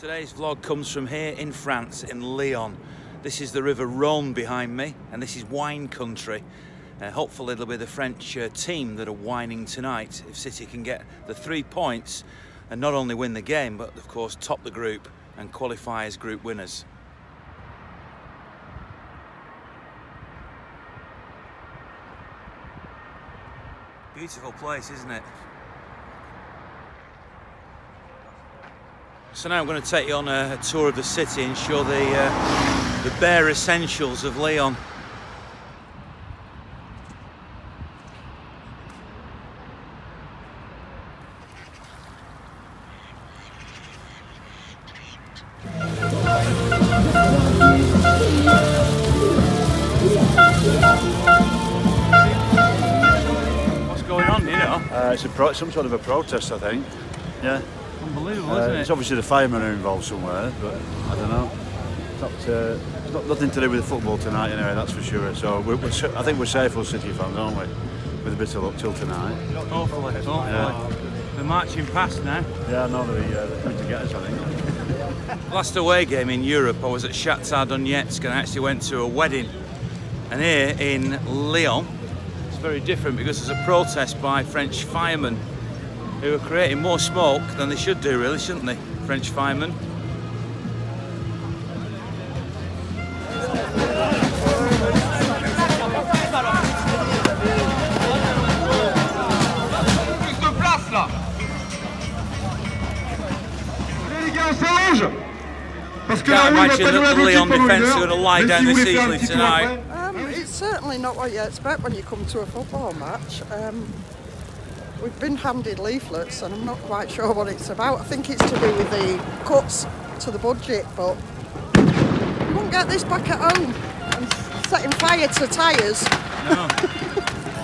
Today's vlog comes from here in France, in Lyon. This is the River Rhône behind me, and this is wine country. Hopefully it'll be the French team that are whining tonight if City can get the 3 points and not only win the game, but of course top the group and qualify as group winners. Beautiful place, isn't it? So now I'm going to take you on a tour of the city and show the bare essentials of Lyon. What's going on, you know? It's some sort of a protest, I think. Yeah. Unbelievable, isn't it? It's obviously the firemen are involved somewhere, but I don't know. It's not nothing to do with the football tonight, anyway. That's for sure. So I think we're safe for City fans, aren't we? With a bit of luck till tonight. Hopefully. Yeah. They're marching past now. Yeah, I know they're coming to get us, I think. Last away game in Europe, I was at Shakhtar Donetsk and I actually went to a wedding. And here in Lyon, it's very different because there's a protest by French firemen who are creating more smoke than they should do, really, shouldn't they, French firemen? Can't imagine that the Lyon defence are going to lie down this easily tonight. It's certainly not what you expect when you come to a football match. We've been handed leaflets and I'm not quite sure what it's about. I think it's to do with the cuts to the budget, but you won't get this back at home and setting fire to tyres. No.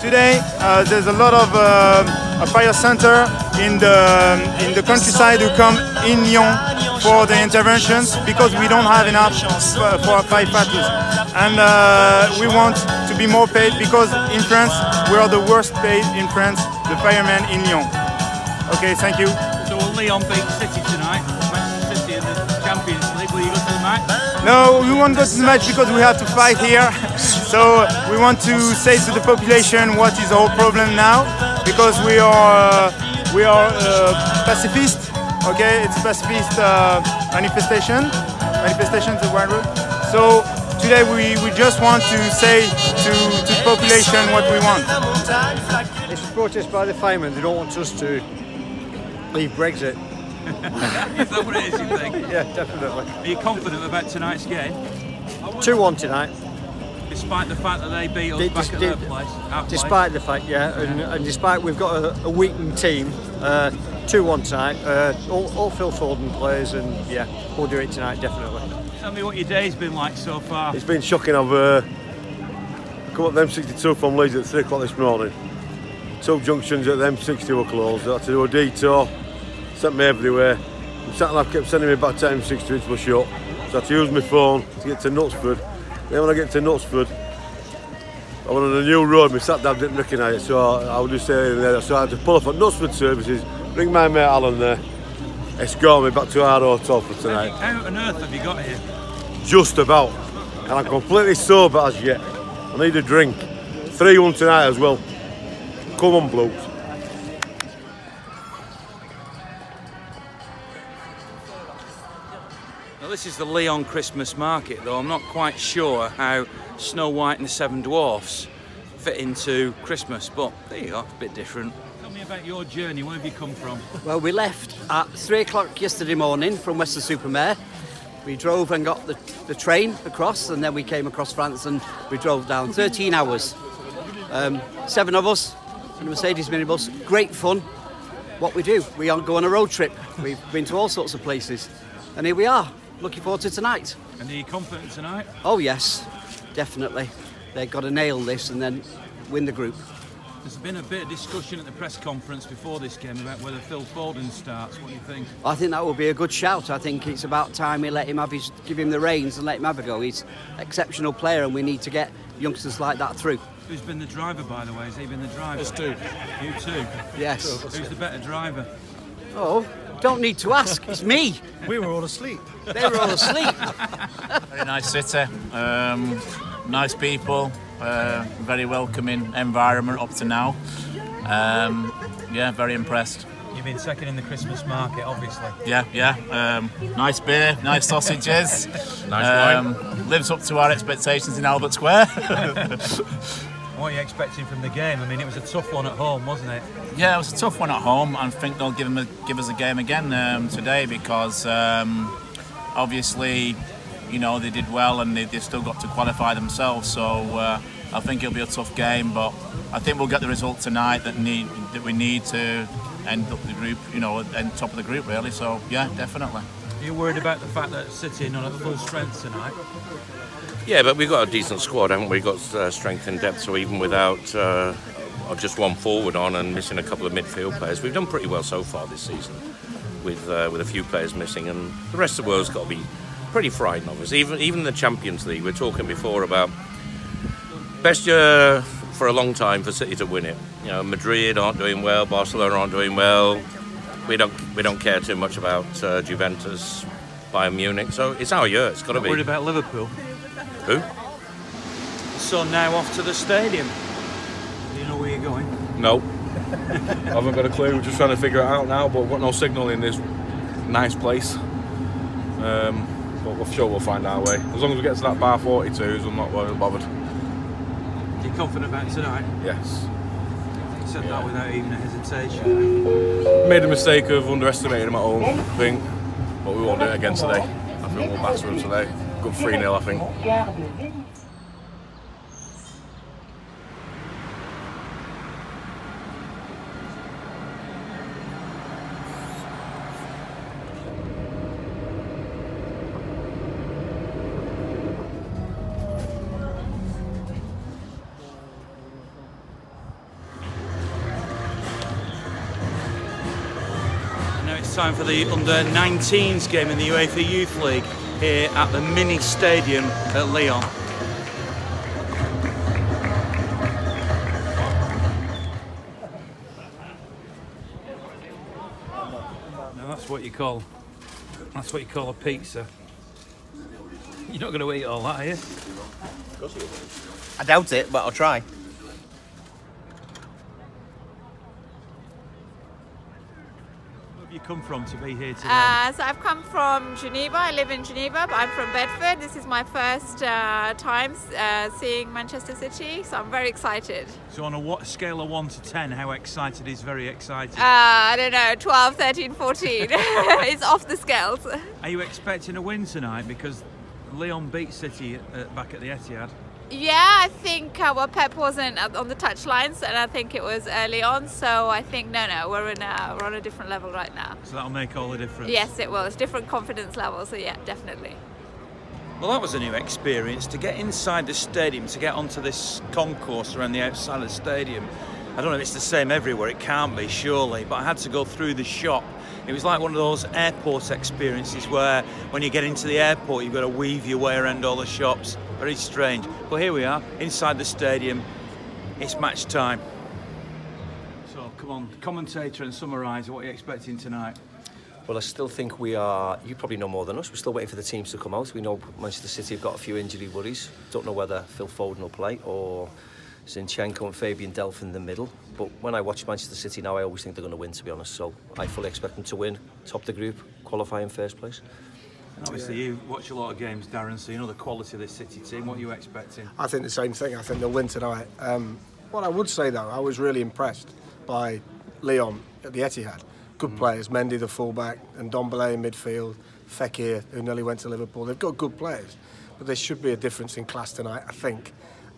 Today there's a lot of a fire center in the countryside who come in Lyon for the interventions because we don't have enough for firefighters, and we want to be more paid because in France we are the worst paid in France, the firemen in Lyon. Okay, thank you. So will Lyon beat City tonight? Manchester City in the Champions League. Will you go to the match? No, we won't go to the match because we have to fight here. So we want to say to the population what is our problem now, because we are pacifist. Okay, it's pacifist manifestation. Manifestation is the word. So today we just want to say to the population what we want. It's a protest by the firemen. They don't want us to leave Brexit. Is that what it is, you think? Yeah, definitely. Are you confident about tonight's game? 2-1 tonight. Despite the fact that they beat us back at their place? Despite the fact, yeah, and despite we've got a weakened team, 2-1 tonight. All Phil Foden plays, and yeah, we'll do it tonight, definitely. Tell me what your day's been like so far. It's been shocking. I've come up the M62 from Leeds at 3 o'clock this morning. 2 junctions at the M60 were closed. I had to do a detour. Sent me everywhere. The sat-nav kept sending me back to M60, which was shut. So I had to use my phone to get to Knutsford. Then when I get to Knutsford, I went on a new road. My sat-nav didn't recognise it, so I was just saying there. So I had to pull up at Knutsford services, bring my mate Alan there, escort me back to our hotel for tonight. How on earth have you got here? Just about. And I'm completely sober as yet. I need a drink. 3-1 tonight as well. Come on, Blues. Now, this is the Lyon Christmas market, though I'm not quite sure how Snow White and the 7 Dwarfs fit into Christmas, but there you go, a bit different. Tell me about your journey. Where have you come from? Well, we left at 3 o'clock yesterday morning from Weston-super-Mare. We drove and got the train across, and then we came across France and we drove down 13 hours. 7 of us in a Mercedes minibus. Great fun. What we do, we go on a road trip. We've been to all sorts of places, and here we are. Looking forward to tonight. And are you confident tonight? Oh yes, definitely. They've got to nail this and then win the group. There's been a bit of discussion at the press conference before this game about whether Phil Foden starts. What do you think? I think that would be a good shout. I think it's about time we let him give him the reins and let him have a go. He's an exceptional player, and we need to get youngsters like that through. Who's been the driver, by the way? Has he been the driver? Us too. You too? Yes. Who's the better driver? Oh, don't need to ask. It's me. We were all asleep. They were all asleep. Very nice city, nice people, very welcoming environment up to now. Yeah, very impressed. You've been second in the Christmas market, obviously. Yeah. Nice beer, nice sausages. Nice wine. Lives up to our expectations in Albert Square. What are you expecting from the game? I mean, it was a tough one at home, wasn't it? Yeah, it was a tough one at home. I think they'll give us a game again today because obviously, you know, they did well and they've still got to qualify themselves. So I think it'll be a tough game, but I think we'll get the result tonight that we need to end up the group, you know, end top of the group really. So yeah, definitely. Are you worried about the fact that City are not at full strength tonight? Yeah, but we've got a decent squad, haven't we? Got strength and depth, so even without just one forward on and missing a couple of midfield players, we've done pretty well so far this season with a few players missing, and the rest of the world's got to be pretty frightened of us. Even the Champions League, we were talking before about best year for a long time for City to win it. You know, Madrid aren't doing well, Barcelona aren't doing well. We don't care too much about Juventus, Bayern Munich, so it's our year. It's got to be. Worried about Liverpool? Who? So now off to the stadium. Do you know where you're going? No. I haven't got a clue. We're just trying to figure it out now, but we've got no signal in this nice place. But we're sure we'll find our way. As long as we get to that bar 42s, I'm not really bothered. You're confident about tonight? Yes. You said that without even a hesitation. Made the mistake of underestimating them at home, I think. But we won't do it again today. I think we'll batter them today. Good 3-0, I think. Time for the under-19s game in the UEFA Youth League here at the mini stadium at Lyon. Now that's what you call a pizza. You're not going to eat all that, are you? I doubt it, but I'll try. You come from to be here today? So I've come from Geneva. I live in Geneva, but I'm from Bedford. This is my first time seeing Manchester City, so I'm very excited. So on a scale of 1 to 10, how excited is very excited? I don't know, 12, 13, 14. It's off the scales. Are you expecting a win tonight? Because Lyon beat City back at the Etihad. Yeah, I think Pep wasn't on the touchlines, and I think it was early on. So I think no, we're on a different level right now. So that'll make all the difference. Yes, it will. It's different confidence levels. So yeah, definitely. Well, that was a new experience to get inside the stadium, to get onto this concourse around the outside of the stadium. I don't know if it's the same everywhere. It can't be, surely. But I had to go through the shop. It was like one of those airport experiences where when you get into the airport, you've got to weave your way around all the shops. Very strange. But here we are, inside the stadium. It's match time. So, come on, commentator and summarise what you're expecting tonight. Well, I still think we are, you probably know more than us, we're still waiting for the teams to come out. We know Manchester City have got a few injury worries. Don't know whether Phil Foden will play or Zinchenko and Fabian Delph in the middle. But when I watch Manchester City now, I always think they're going to win, to be honest. So I fully expect them to win, top the group, qualify in first place. And obviously you watch a lot of games, Darren, so you know the quality of this City team. What are you expecting? I think the same thing. I think they'll win tonight. What I would say, though, I was really impressed by Lyon at the Etihad. Good players, Mendy the fullback, and Ndombele in midfield, Fekir, who nearly went to Liverpool. They've got good players, but there should be a difference in class tonight, I think.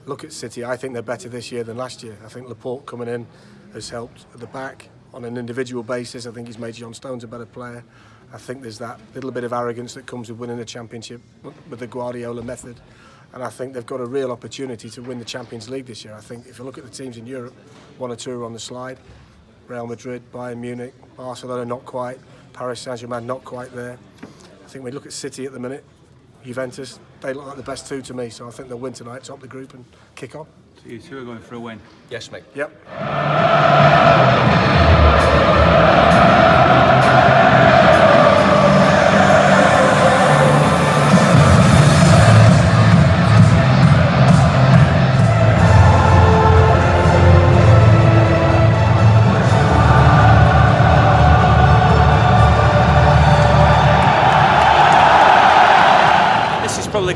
Look at City, I think they're better this year than last year. I think Laporte coming in has helped at the back on an individual basis. I think he's made John Stones a better player. I think there's that little bit of arrogance that comes with winning a championship with the Guardiola method. And I think they've got a real opportunity to win the Champions League this year. I think if you look at the teams in Europe, 1 or 2 are on the slide. Real Madrid, Bayern Munich, Barcelona not quite, Paris Saint-Germain not quite there. I think we look at City at the minute, Juventus, they look like the best 2 to me, so I think they'll win tonight, top the group and kick on. So you 2 are going for a win? Yes, mate. Yep.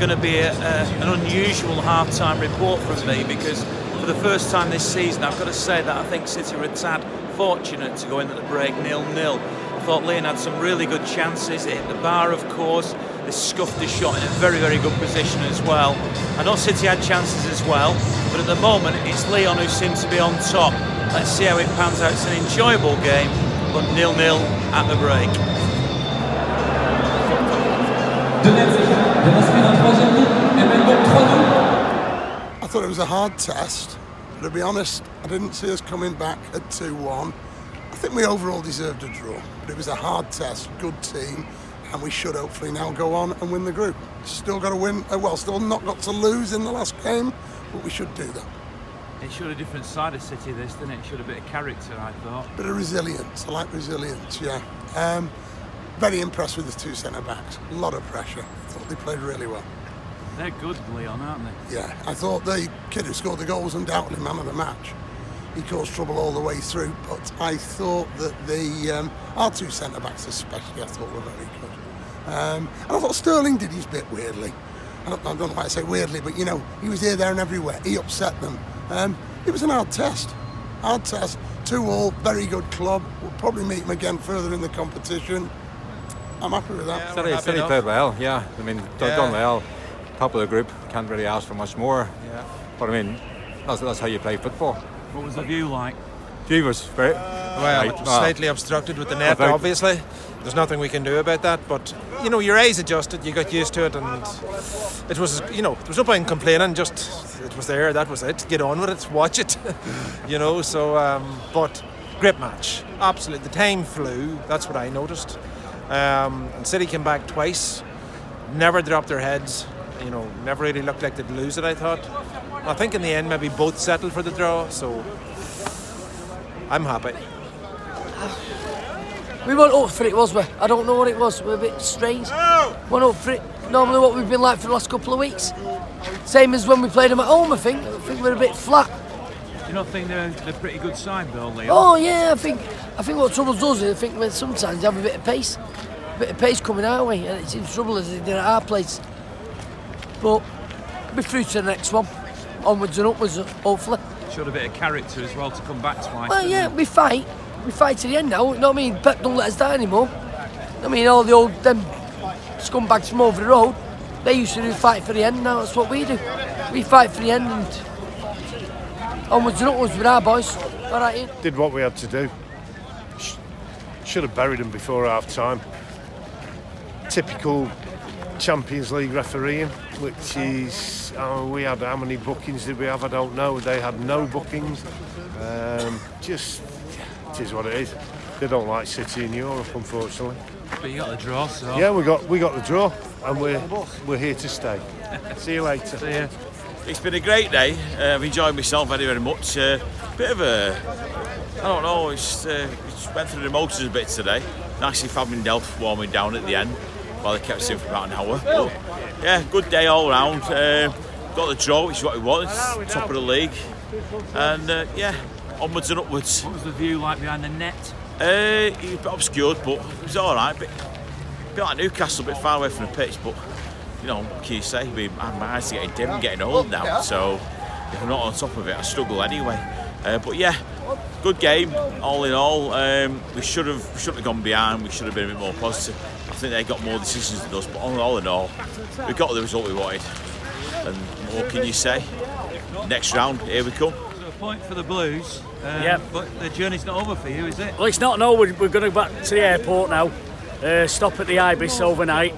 going to be an unusual half-time report from me, because for the first time this season, I've got to say that I think City were a tad fortunate to go in at the break 0-0. I thought Lyon had some really good chances. It hit the bar, of course. They scuffed the shot in a very, very good position as well. I know City had chances as well, but at the moment it's Lyon who seems to be on top. Let's see how it pans out. It's an enjoyable game, but 0-0 at the break. I thought it was a hard test, but to be honest, I didn't see us coming back at 2-1. I think we overall deserved a draw, but it was a hard test, good team, and we should hopefully now go on and win the group. Still got to win, well, still not got to lose in the last game, but we should do that. It showed a different side of City, this, didn't it? It showed a bit of character, I thought. Bit of resilience. I like resilience, yeah. Very impressed with the two centre-backs. A lot of pressure. I thought they played really well. They're good, Lyon, aren't they? Yeah, I thought the kid who scored the goal was undoubtedly man of the match. He caused trouble all the way through, but I thought that our two centre-backs especially, I thought were very good. And I thought Sterling did his bit weirdly. I don't know why I say weirdly, but you know, he was here, there and everywhere. He upset them. It was an hard test. Hard test. 2-2, very good club. We'll probably meet them again further in the competition. I'm happy with that. City played well, yeah. I mean, done well. Top of the group, can't really ask for much more. Yeah. But I mean, that's how you play football. What was the view like? View was very... Well, slightly obstructed with the net, obviously. There's nothing we can do about that, but, you know, your eyes adjusted, you got used to it, and it was, you know, there was no point in complaining, just, it was there, that was it. Get on with it, watch it, you know, so, but great match. Absolutely. The time flew, that's what I noticed. And City came back twice, never dropped their heads, you know, never really looked like they'd lose it, I thought. I think in the end maybe both settled for the draw, so I'm happy. We weren't up for it, was we? I don't know what it was. We're a bit strange. Weren't up for it. Normally what we've been like for the last couple of weeks. Same as when we played them at home, I think. I think we're a bit flat. Do you not think they're a pretty good side though, Lyon? Oh yeah, I think what troubles us is I think when sometimes they have a bit of pace. A bit of pace coming our way, and it's in trouble as they did at our place. But we'll be through to the next one. Onwards and upwards, hopefully. Showed a bit of character as well to come back twice. Well, yeah, we fight. We fight to the end now. You know what I mean? Pep don't let us down anymore. I mean, all the old them scumbags from over the road, they used to do fight for the end. Now that's what we do. We fight for the end and onwards and upwards with our boys. All right, Ian? Did what we had to do. Should have buried them before half-time. Typical Champions League refereeing, which is, we had, how many bookings did we have? I don't know. They had no bookings. Just, it is what it is. They don't like City in Europe, unfortunately. But you got the draw, so... Yeah, we got the draw, and we're here to stay. See you later. See you. It's been a great day. I've enjoyed myself very, very much. Bit of a, I don't know, it's went through the motions a bit today. Nice if having Delph warming down at the end while they kept us in for about an hour. But, yeah, good day all round. Got the draw, which is what we wanted, top of the league. And yeah, onwards and upwards. What was the view like behind the net? It was a bit obscured, but it was all right. Bit like Newcastle, a bit far away from the pitch, but you know, what can you say? My eyes are getting dim, getting old now, so if I'm not on top of it, I struggle anyway. But yeah, good game, all in all. We shouldn't have gone behind. We should have been a bit more positive. I think they got more decisions than us, but all in all, we got the result we wanted. And what can you say? Next round, here we come. So a point for the Blues. Yeah. But the journey's not over for you, is it? Well, it's not. No, we're going back to the airport now. Stop at the Ibis overnight,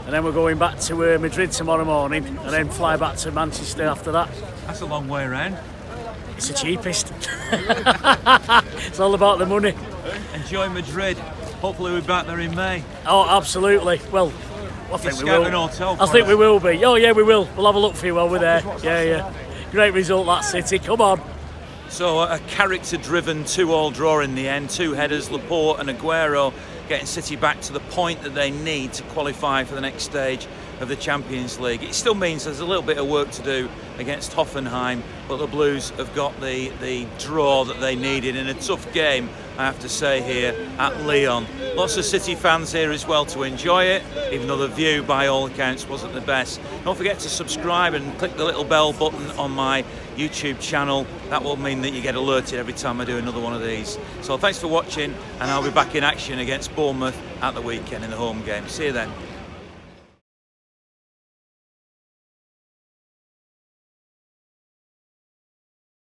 and then we're going back to Madrid tomorrow morning, and then fly back to Manchester after that. That's a long way around. It's the cheapest. It's all about the money. Enjoy Madrid. Hopefully we're back there in May. Oh, absolutely. Well, I think we will. An hotel I think we will be. Oh yeah, we will. We'll have a look for you while we're there. Yeah, yeah. Great result, that City. Come on. So a character-driven 2-2 draw in the end. Two headers, Laporte and Aguero, getting City back to the point that they need to qualify for the next stage of the Champions League. It still means there's a little bit of work to do against Hoffenheim, but the Blues have got the draw that they needed in a tough game, I have to say, here at Lyon. Lots of City fans here as well to enjoy it, even though the view by all accounts wasn't the best. Don't forget to subscribe and click the little bell button on my YouTube channel. That will mean that you get alerted every time I do another one of these. So thanks for watching, and I'll be back in action against Bournemouth at the weekend in the home game. See you then.